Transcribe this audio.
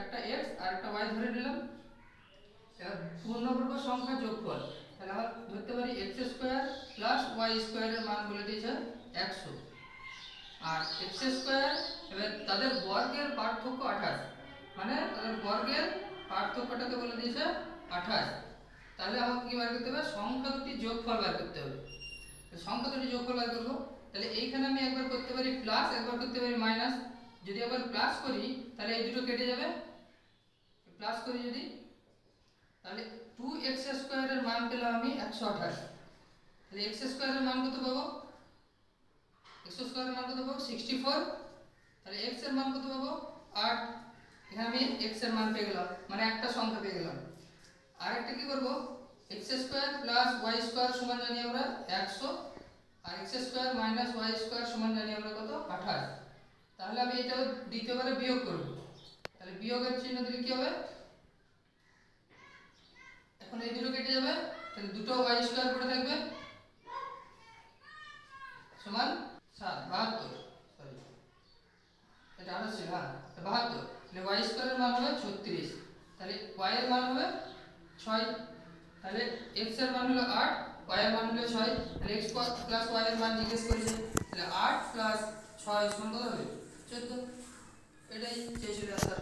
একটা x আর একটা y ধরে নিলাম। এবার পূর্ণবর্গ সংখ্যা যোগফল, তাহলে আমরা ধরতে পারি x স্কয়ার প্লাস y স্কয়ারের মান বলে দিয়েছে 100, আর x স্কয়ার এবার তাদের বর্গের পার্থক্য 28, মানে তাদের বর্গের পার্থক্যটাকে বলে দিয়েছে 28। তাহলে আমাকে কি বার করতে হবে? সংখ্যা দুটি যোগফল বার করতে হবে। সংখ্যা দুটি যোগফল বার করব, তাহলে এইখানে আমি একবার করতে পারি প্লাস, একবার করতে পারি মাইনাস। যদি একবার প্লাস করি তাহলে এই দুটো কেটে যাবে, প্লাস করি যদি, তাহলে 2x স্কয়ারের মান পেলাম আমি 128। তাহলে x স্কয়ারের মান কত পাবো? x স্কয়ারের মান কত পাবো? 64। তাহলে x এর মান কত পাবো? 8। এখানে আমি x এর মান পেয়ে গেলাম, মানে একটা সংখ্যা পেয়ে গেলাম। আর একটা কি করব? x square plus y square সমান জানি আমরা 100, আর x square minus y square সমান জানি আমরা কত? 28। তাহলে আমি এটা দ্বিতীয়বারে বিয়োগ করব, তাহলে বিয়োগের চিহ্ন দিলে কি হবে? এখন এই দুটো কেটে যাবে, তাহলে দুটো y স্কয়ার পড়ে থাকবে সমান 72, সরি এটা 28 ছিল, হ্যাঁ 72। তাহলে y স্কয়ারের মান হবে 36, তাহলে y এর মান হবে 6। তাহলে x এর মান হলো 8, y এর মান হলো 6। তাহলে x প্লাস y এর মান জিজ্ঞেস করেছে, তাহলে 8 প্লাস 6 সমান কত হবে? 14। এটাই চেয়েছিল স্যার।